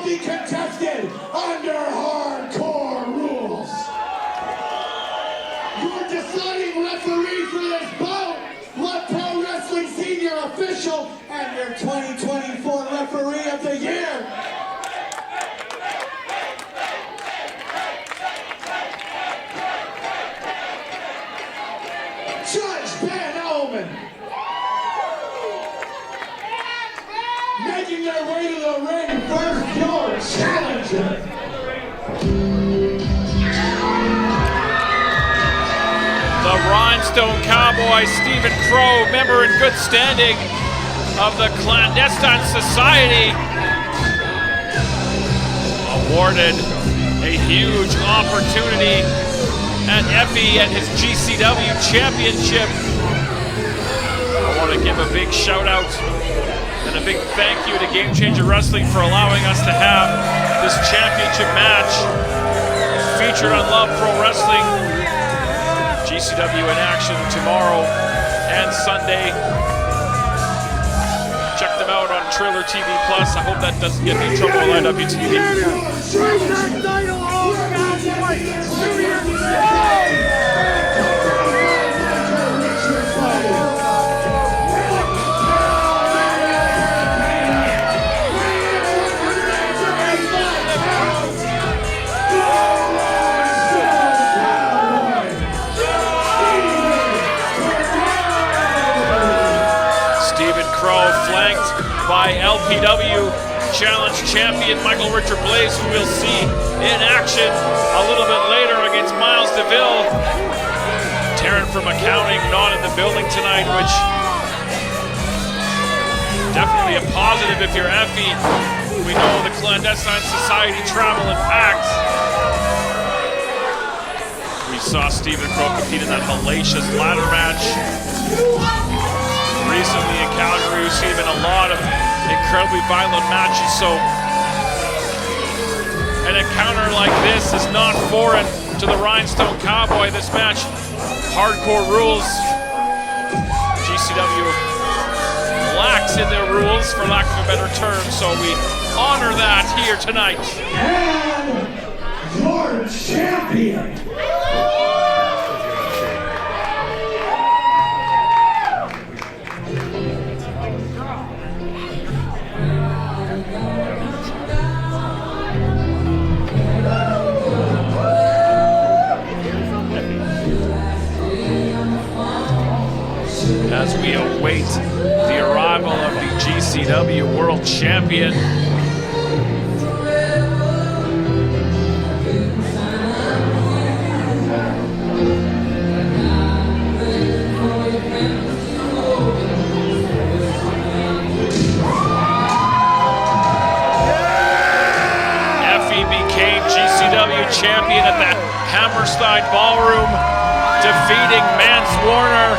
be contested under hardcore rules. Your deciding referee for this bout, What Pro Wrestling Senior Official, and your 2024 Referee of the Year. Judge Ben Omen. Making their way to the ring, first your challenger. The Rhinestone Cowboy, Stephen Crowe, member in good standing of the Clandestine Society, awarded a huge opportunity at Effy at his GCW Championship. I want to give a big shout out and a big thank you to Game Changer Wrestling for allowing us to have this championship match featured on Love Pro Wrestling. GCW in action tomorrow and Sunday. Check them out on Trailer TV Plus. I hope that doesn't get me in trouble with IWTV. Crowe, flanked by LPW Challenge Champion Michael Richard Blaze, who we'll see in action a little bit later against Miles DeVille. Taryn from accounting not in the building tonight, which definitely a positive if you're Effy. We know the Clandestine Society travel in packs. We saw Stephen Crowe compete in that hellacious ladder match recently in Calgary. We've seen him in a lot of incredibly violent matches, so an encounter like this is not foreign to the Rhinestone Cowboy. This match, hardcore rules. GCW lacks in their rules, for lack of a better term, so we honor that here tonight. And your champion. As we await the arrival of the GCW World Champion. Effy became GCW champion at the Hammerstein Ballroom, defeating Mance Warner.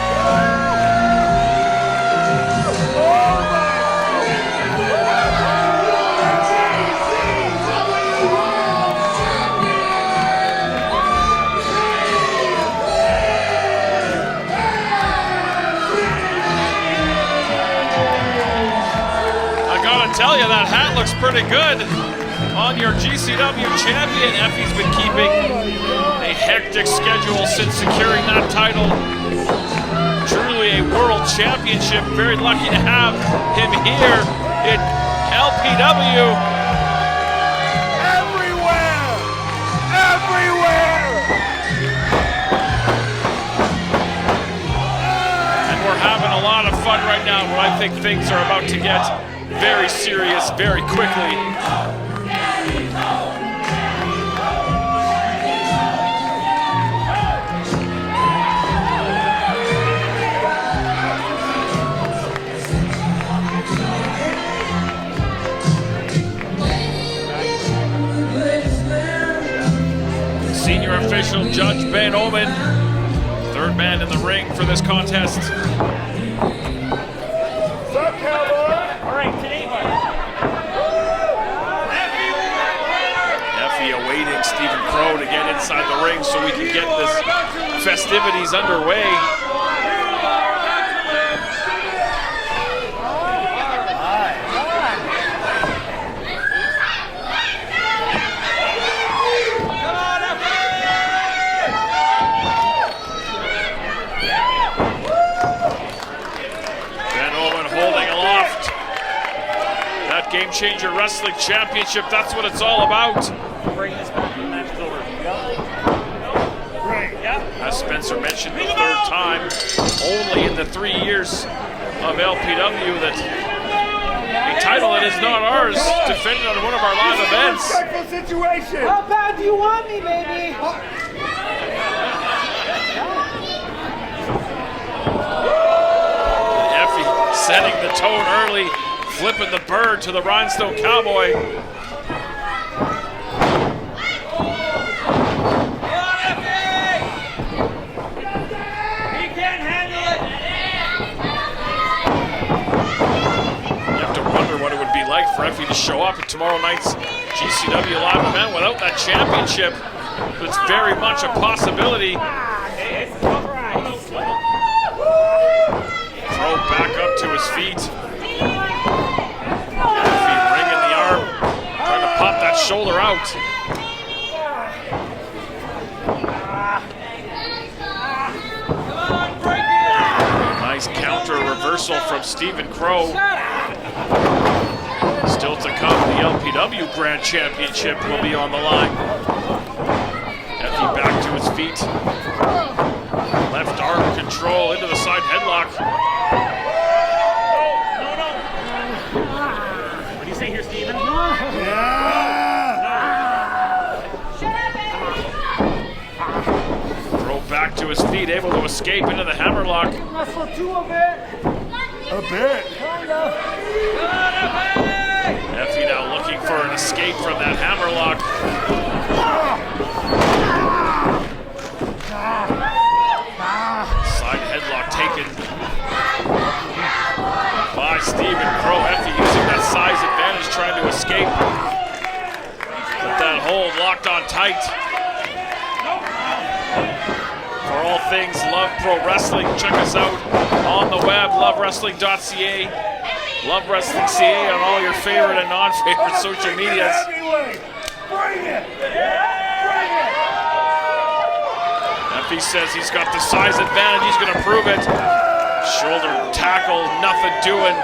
Tell you, that hat looks pretty good on your GCW champion. Effy's been keeping a hectic schedule since securing that title. Truly a world championship. Very lucky to have him here in LPW. Everywhere! Everywhere! And we're having a lot of fun right now, where I think things are about to get very serious very quickly. Senior official Judge Ben Omen, third man in the ring for this contest. Effy awaiting Stephen Crowe to get inside the ring so we can get this festivities underway. Game Changer Wrestling Championship, that's what it's all about. Bring this back to the match is over. As Spencer mentioned, the third time, only in the 3 years of LPW that a title that is not ours defended on one of our live events. Situation. How bad do you want me, baby? Effy setting the tone early, flipping the bird to the Rhinestone Cowboy. Like for Effy to show up at tomorrow night's GCW live event without that championship. It's very much a possibility. Throw back up to his feet. Effy bringing the arm, trying to pop that shoulder out. Nice counter reversal from Crowe. Still to come, the LPW Grand Championship will be on the line. Effy back to his feet. Left arm control into the side headlock. What do you say here, Steven? Throw back to his feet, able to escape into the hammerlock. Wrestle two a bit. A bit. Kind of. Effy now looking for an escape from that hammerlock. Side headlock taken by Crowe. Effy using that size advantage, trying to escape. But that hold locked on tight. For all things Love Pro Wrestling, check us out on the web, lovewrestling.ca. Love Wrestling CA on all your favorite and non-favorite social medias. Bring it! Effy says he's got the size advantage, he's going to prove it. Shoulder tackle, nothing doing.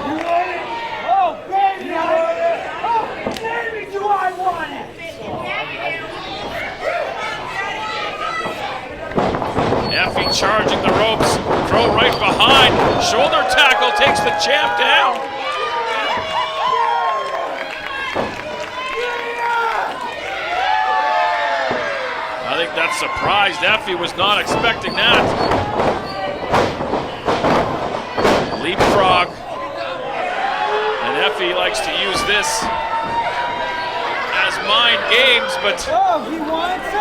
You want it? Oh, baby! Oh, baby, do I want it? Effy charging the ropes. Crowe right behind. Shoulder tackle takes the champ down. I think that surprised Effy, was not expecting that. Leapfrog. And Effy likes to use this as mind games, but Oh, he wants it.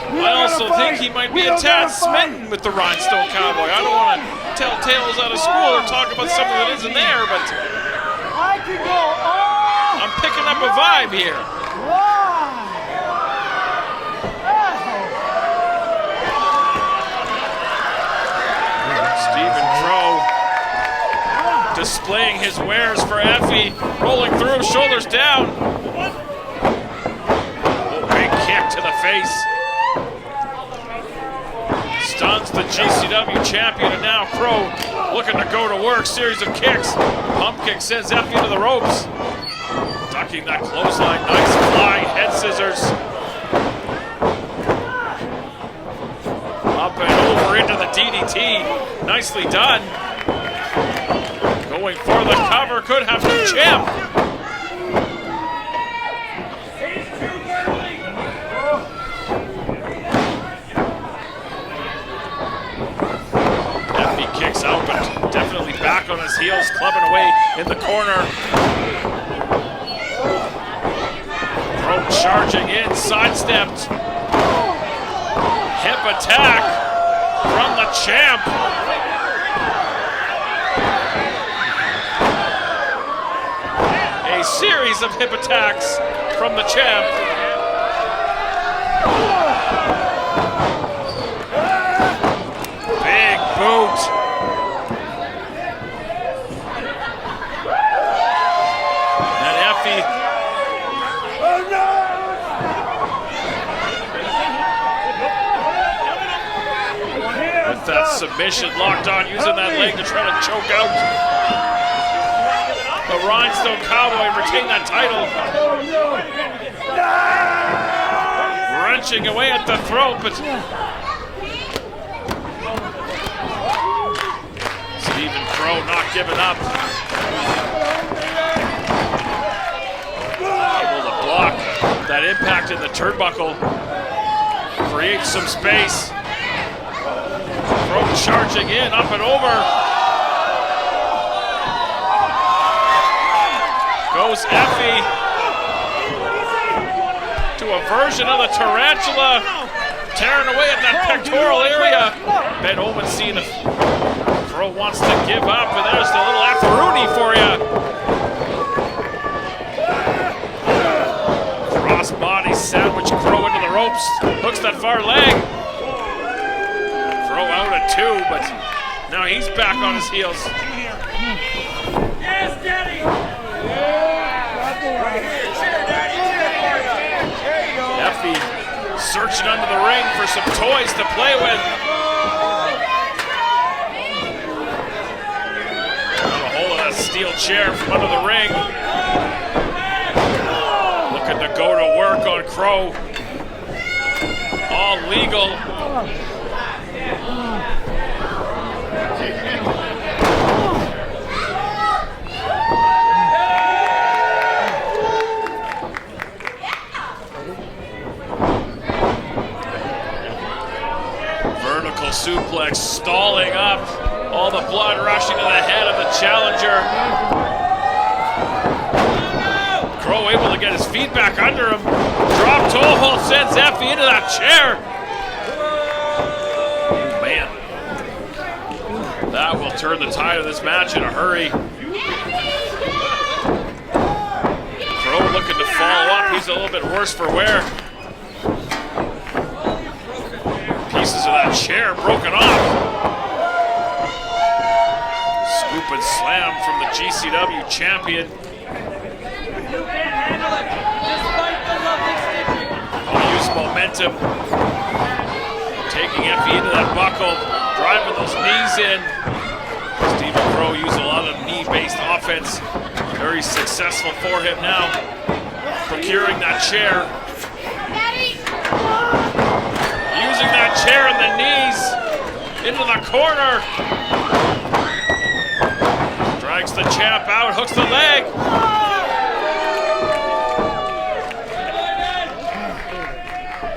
I also think he might be a tad smitten with the Rhinestone Cowboy. I don't want to tell tales out of school or talk about something that isn't there, but I could go all I'm picking up a vibe here. wide. Crowe displaying his wares for Effy, rolling through, shoulders down. Oh, big kick to the face. Stuns the GCW champion, and now Crowe looking to go to work. Series of kicks. Pump kick sends Effy to the ropes. Ducking that clothesline. Nice flying head scissors. Up and over into the DDT. Nicely done. Going for the cover. Could have the champ. Kicks out, but definitely back on his heels, clubbing away in the corner. Crowe charging in, sidestepped. Hip attack from the champ. A series of hip attacks from the champ. Big boot. submission, locked on, using that leg to try to choke out the Rhinestone Cowboy and retain that title. Wrenching away at the throat, but Stephen Crowe not giving up. Able to block that impact in the turnbuckle. Creates some space. Crowe charging in, up and over. Goes Effy to a version of the tarantula, tearing away at that pectoral area. Ben Owen seeing if Crowe wants to give up, and there's the little afteroonie for you. Cross body sandwich Crowe into the ropes, hooks that far leg. Crowe out at 2, but now he's back on his heels. Yes, Daddy! Effy searching under the ring for some toys to play with. Got a hold of that steel chair from under the ring. Looking to go to work on Crowe. All legal. Vertical suplex stalling up. All the blood rushing to the head of the challenger. Crowe able to get his feet back under him. Drop toe hold sends Effy into that chair. Man, that will turn the tide of this match in a hurry. Crowe looking to follow up. He's a little bit worse for wear. Pieces of that chair broken off. Scoop and slam from the GCW champion. I'll use momentum. Taking Effy into that buckle, driving those knees in. Stephen Crowe used a lot of knee-based offense. Very successful for him now. Procuring that chair. Using that chair and the knees into the corner. Drags the champ out, hooks the leg.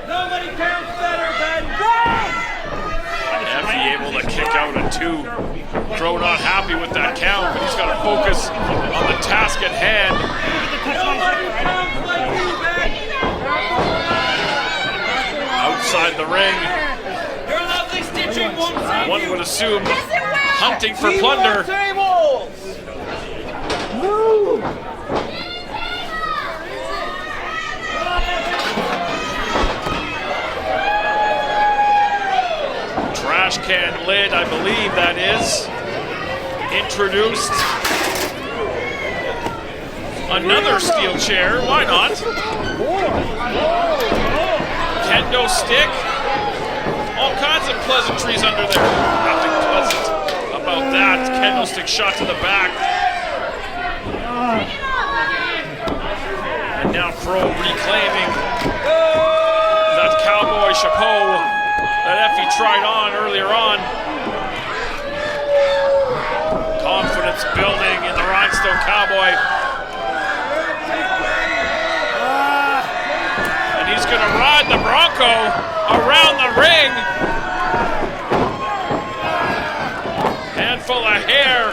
Nobody counts better, Ben. Effy able to kick out at 2. Crowe not happy with that count, but he's got to focus on the task at hand. Nobody counts like you, Ben. Outside the ring, Your lovely stitching won't save one you. would assume hunting for plunder. Trash can lid, I believe that is. Introduced. Another steel chair, why not? Kendo stick. All kinds of pleasantries under there. Nothing pleasant about that. Kendo stick shot to the back. And now Crowe reclaiming that cowboy chapeau that Effy tried on earlier on. Confidence building in the Rhinestone Cowboy. And he's going to ride the Bronco around the ring. Handful of hair.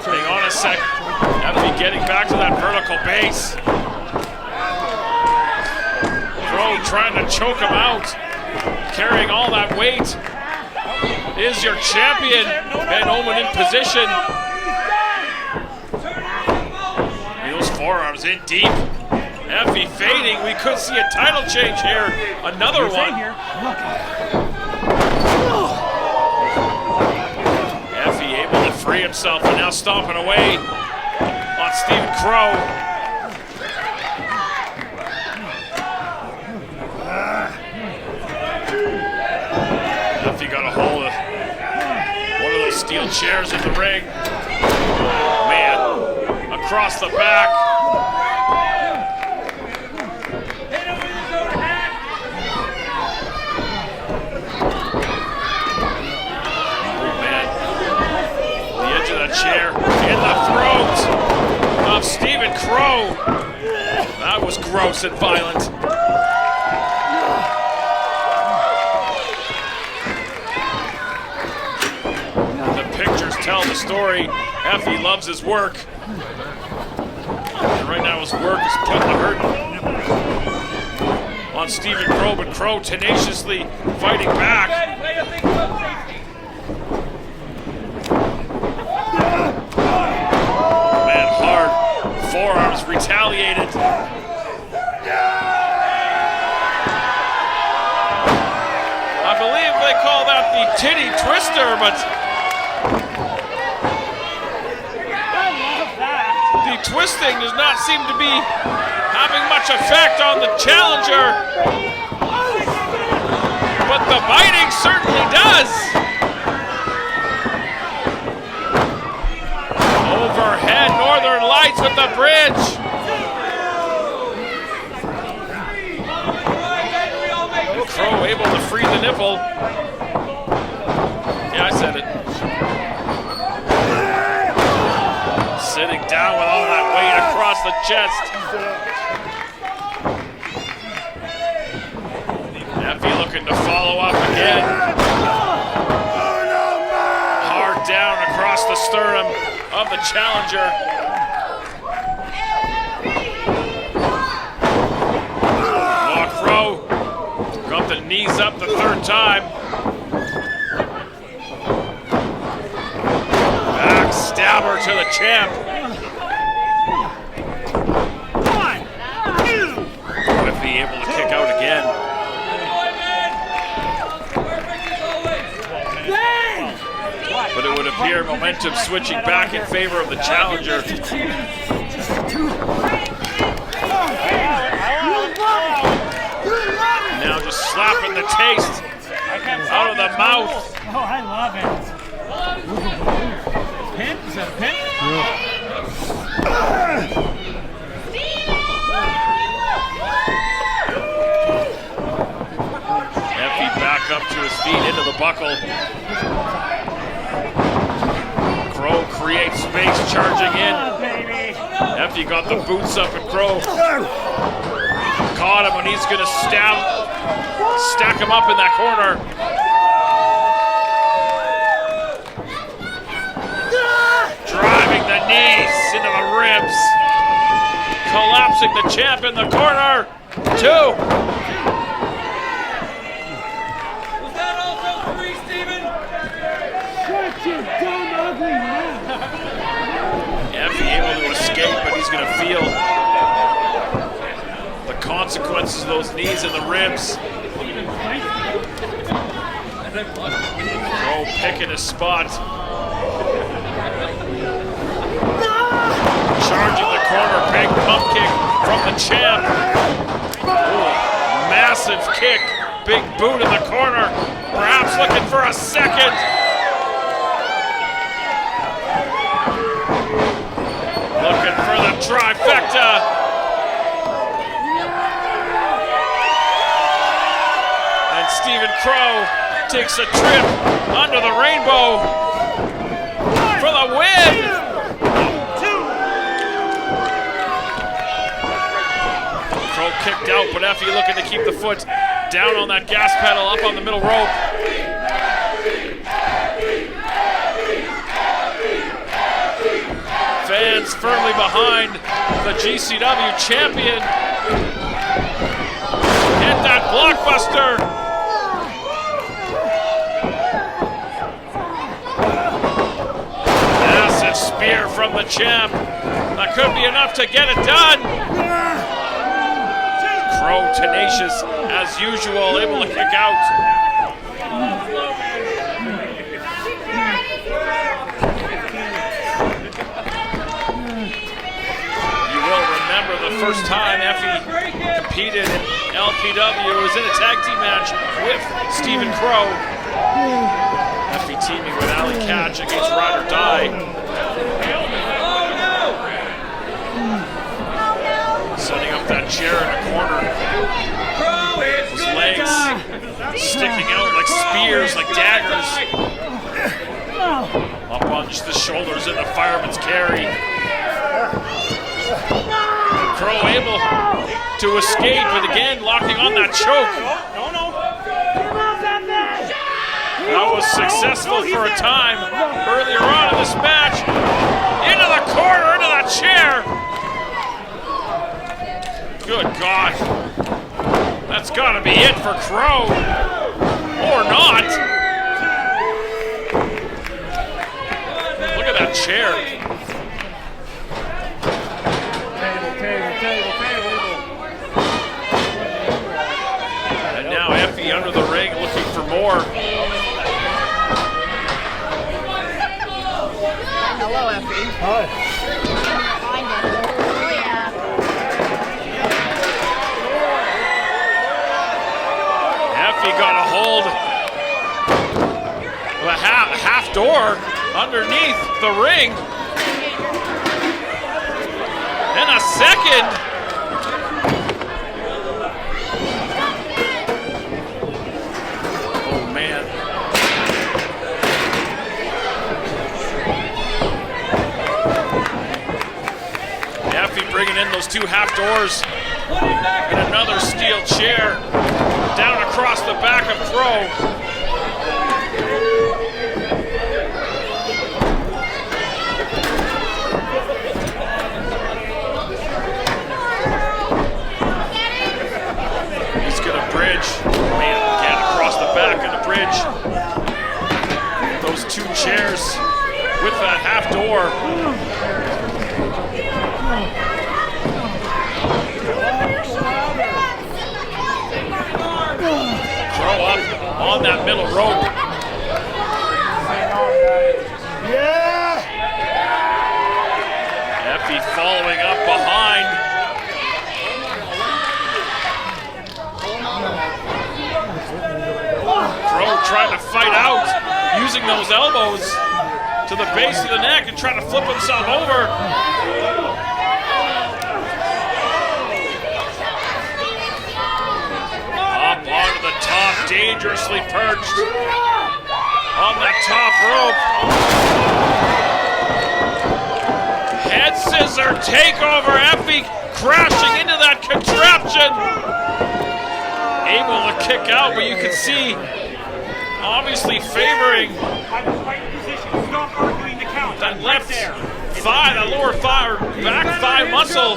Hang on a sec. Effy getting back to that vertical base. Crowe trying to choke him out. Carrying all that weight. Is your champion. Ben Owen in position. Those forearms in deep. Effy fading. We could see a title change here. Another one. Effy able to free himself and now stomping away on Stephen Crowe. Steel chairs in the ring. Man, across the back. Chair in the throat of Stephen Crowe. That was gross and violent. The pictures tell the story. Effy loves his work. And right now his work is putting the hurt on Stephen Crowe, but Crowe tenaciously fighting back. Forearms retaliated. I believe they call that the titty twister, but the twisting does not seem to be having much effect on the challenger. But the biting certainly does. Overhead, Northern Lights with the bridge. Crowe able to free the nipple. Yeah, I said it. Sitting down with all that weight across the chest. Effy looking to follow up again. Hard down across the sternum of the challenger. Crowe got the knees up the third time. Backstabber to the champ. 1, 2. Would be able to kick out again. But it would appear momentum switching back in favor of the challenger. Now just slapping the taste out of the mouth. Oh, I love it. Pin? Is that a pin? Effy back up to his feet into the buckle. Crowe creates space, charging in. Effy got the boots up and Crowe caught him, and he's going to stack him up in that corner. Driving the knees into the ribs. Collapsing the champ in the corner. 2. Was that also 3, Steven? Shut your dumb ugly mouth. Effy able to escape, but he's going to feel the consequences of those knees in the ribs. Crowe picking his spot. Charging the corner, big pump kick from the champ. Ooh, massive kick, big boot in the corner. Perhaps looking for a second. Looking for the trifecta. And Stephen Crowe takes a trip under the rainbow for the win. Crowe kicked out, but Effy looking to keep the foot down on that gas pedal, up on the middle rope. Fans firmly behind the GCW champion. Hit that blockbuster. Massive spear from the champ. That could be enough to get it done. Crowe tenacious as usual, able to kick out. You will remember the first time Effy competed in LPW was in a tag team match with Stephen Crowe. Effy teaming with Ali Catch against Ride or Die. Setting up that chair in the corner. His legs sticking out like spears, like daggers. Up on just the shoulders in the fireman's carry. Crowe able to escape, but again locking on that choke. That was successful for a time earlier on in this match. Into the corner, into that chair. Good God. That's got to be it for Crowe. Or not. Look at that chair. And now Effy under the ring looking for more. Hello, Effy. Hi. Find it. Oh, yeah. Effy got a hold of a half door underneath the ring. And a second. Oh, man. Effy bringing in those two half doors. And another steel chair down across the back of Crowe. He's gonna bridge. Man, again across the back of the bridge. Those two chairs with that half door. Crowe up on that middle rope. Yeah! Effy following up behind. Crowe trying to fight out, using those elbows to the base of the neck and trying to flip himself over. Onto the top, dangerously perched on that top rope. Head scissor takeover. Effy crashing into that contraption. Able to kick out, but you can see obviously favoring that left thigh, that lower thigh, or back thigh muscle.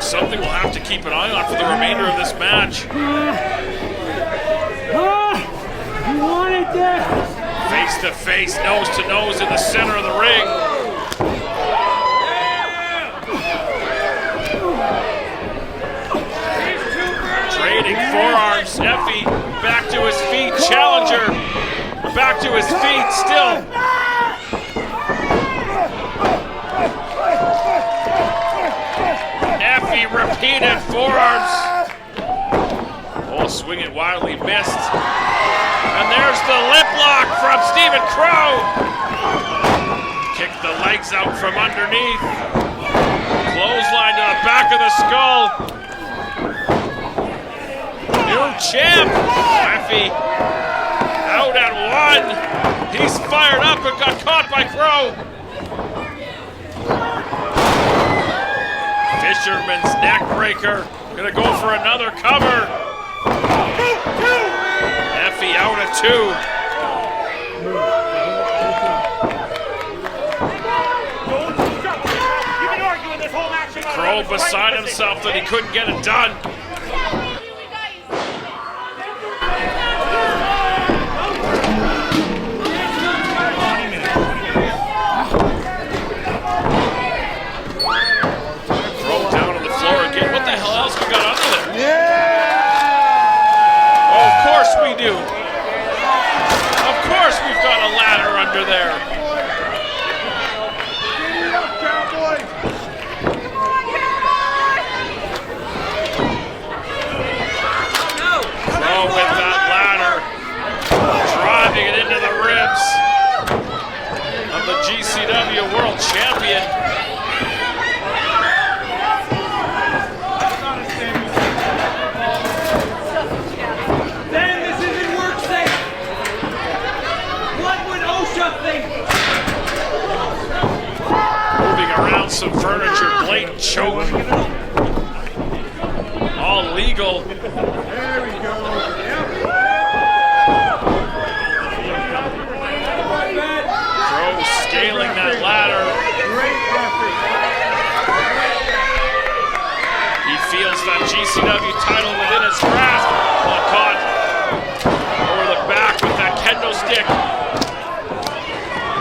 Something we'll have to keep an eye on for the remainder of this match. You wanted this. Face to face, nose to nose in the center of the ring. Trading forearms. Effy back to his feet. Challenger back to his feet still. Effy repeated forearms. Oh, swing it wildly missed. And there's the lip lock from Stephen Crowe. Kick the legs out from underneath. Clothesline to the back of the skull. New champ. Effy out at one. He's fired up and got caught by Crowe. Fisherman's neck breaker. Gonna go for another cover. Effy out at two. Crowe beside himself that he couldn't get it done. We do. Of course we've got a ladder under there. Get it up, Cowboy! GCW World Champion. Ben, this isn't work safe. What would OSHA think? Moving around some furniture, blatant choke. All legal. There we go. Crowe scaling that ladder. Great effort. He feels that GCW title within his grasp. Caught over the back with that kendo stick.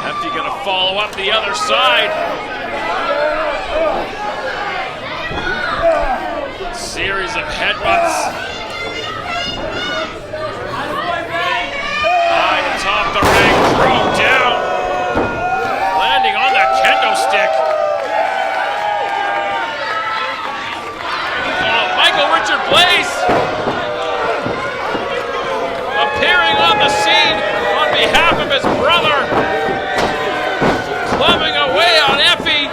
Effy gonna follow up the other side. Series of headbutts. High atop the ring, Crowe down. Landing on that kendo stick. Michael Richard Blaze appearing on the scene on behalf of his brother, clubbing away on Effy.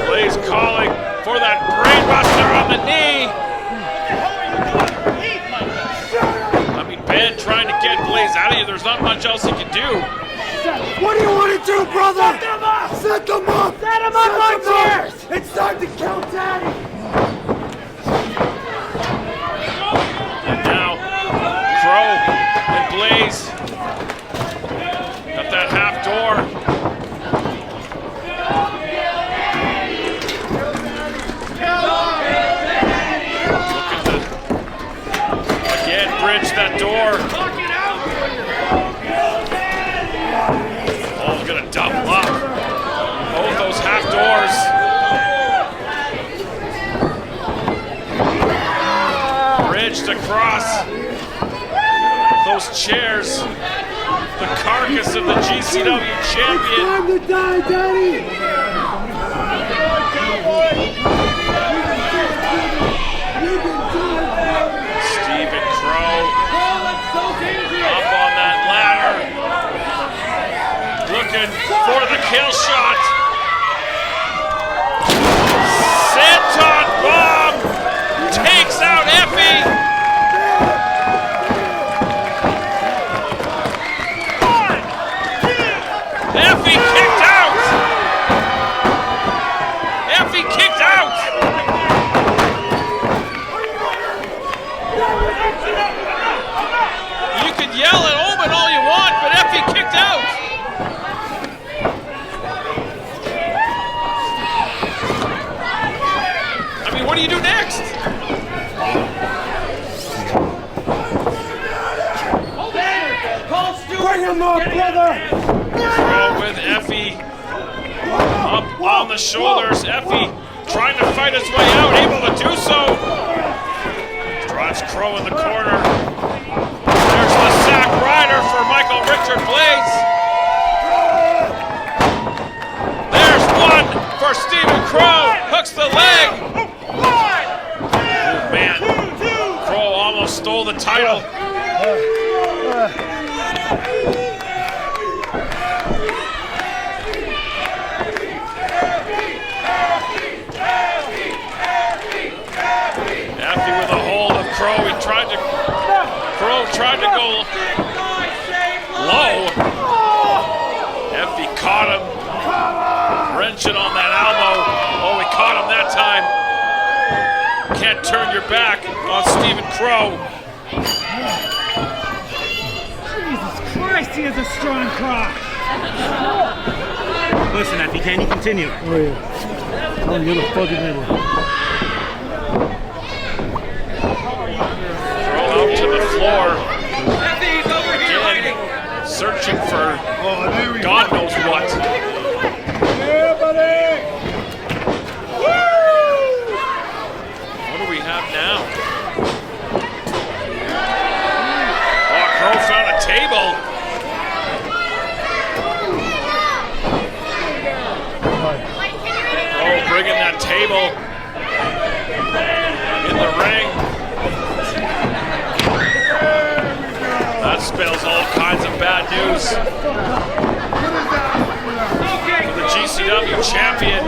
Blaze calling for that brainbuster on the knee. I mean, Ben trying to get Blaze out of here. There's not much else he can do. What do you want to do, brother? Set them up! Set them up! Set him up on chairs! It's time to count Daddy! And now, Crowe and Blaze got that half door. Looking to, again, bridge that door. Oh, gonna double up. Both those half doors. Bridged across those chairs. The carcass of the GCW champion. Time to die, Daddy! Stephen Crowe up on that ladder. Looking for the kill shot. Senton bomb takes out Effy. Effy kicked out. Effy kicked out. You can yell at Omen all you want, but Effy kicked out. What do you do next? Bring him up, brother! Crowe with Effy up on the shoulders. Effy trying to fight his way out, able to do so. Drives Crowe in the corner. There's the sack rider for Michael Richard Blaze. There's one for Stephen Crowe. Hooks the leg. Oh, man. Crowe almost stole the title. Effy with a hold of Crowe. Crowe tried to go low. Effy caught him. Wrenching on that elbow. Oh, he caught him that time. Can't turn your back on Stephen Crowe. Jesus Christ, he has a strong cross. Listen, Effy, can you continue? Oh, yeah. Oh, you're the fucking middle. Crowe out to the floor. Effy's over here hiding. Searching for there we God knows what. Yeah, buddy! What do we have now? Oh, Crowe found a table. Oh, bringing that table in the ring. That spells all all kinds of bad news for the GCW champion.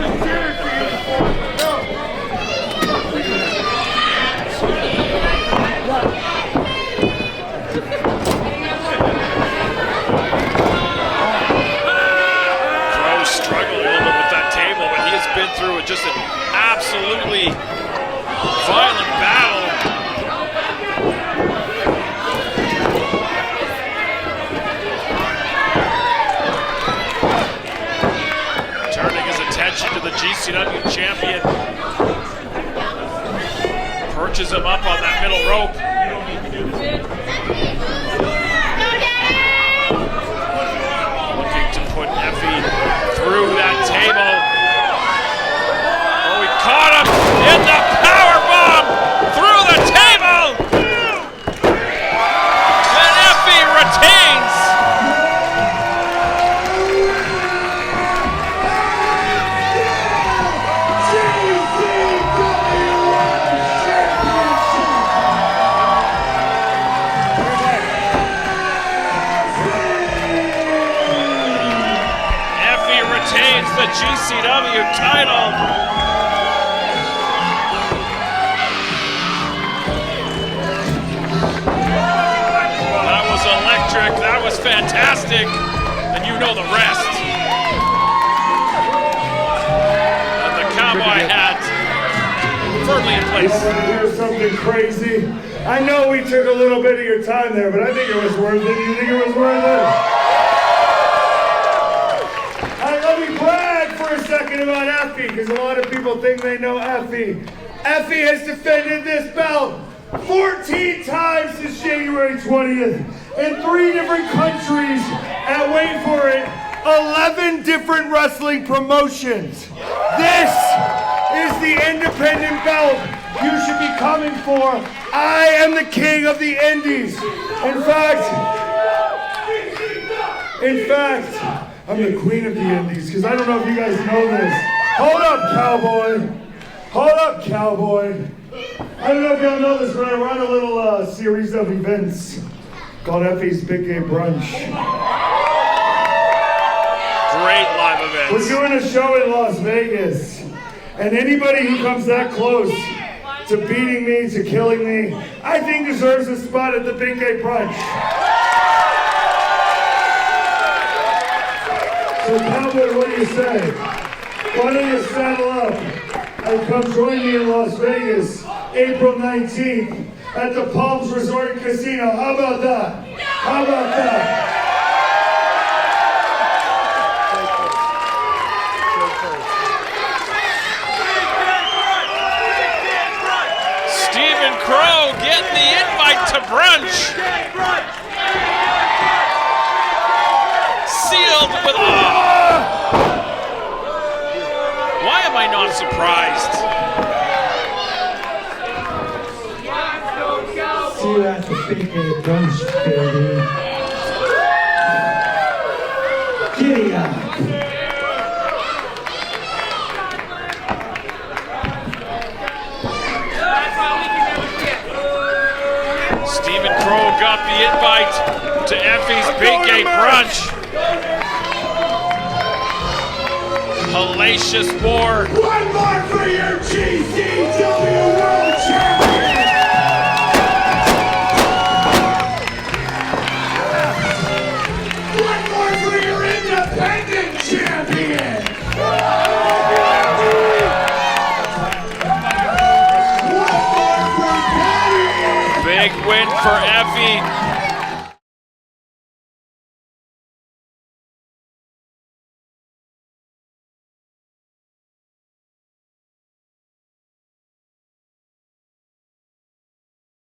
Crowe struggling a little bit with that table, but he has been through just an absolutely violent battle. To the GCW champion. Perches him up on that middle rope. Looking to put Effy through that table. Oh, he caught him in the power bomb through the table. And Effy retains. The GCW title. Well, that was electric. That was fantastic. And you know the rest. And the Cowboy hat firmly in place. You want to hear something crazy? I know we took a little bit of your time there, but I think it was worth it. You think it was worth it? Let me brag for a second about Effy, because a lot of people think they know Effy. Effy has defended this belt 14 times since January 20th in 3 different countries, and wait for it, 11 different wrestling promotions. This is the independent belt you should be coming for. I am the king of the indies. In fact, I'm the queen of the indies, because I don't know if you guys know this. Hold up, cowboy. Hold up, cowboy. I don't know if y'all know this, but I run a little series of events called Effy's Big Gay Brunch. Great live events. We're doing a show in Las Vegas, and anybody who comes that close to beating me, to killing me, I think deserves a spot at the Big Gay Brunch. So Cowboy, what do you say? Why don't you saddle up and come join me in Las Vegas, April 19th at the Palms Resort and Casino. How about that? How about that? Stephen Crowe getting the invite to brunch. Sealed with Why am I not surprised? See you at the Big Gay Brunch, baby. Giddy up. Stephen Crowe got the invite to Effy's Big Gay Brunch. Hellacious board. One more for your GCW World Champion! One more for your independent champion! One more for Patty! Big win for Effy.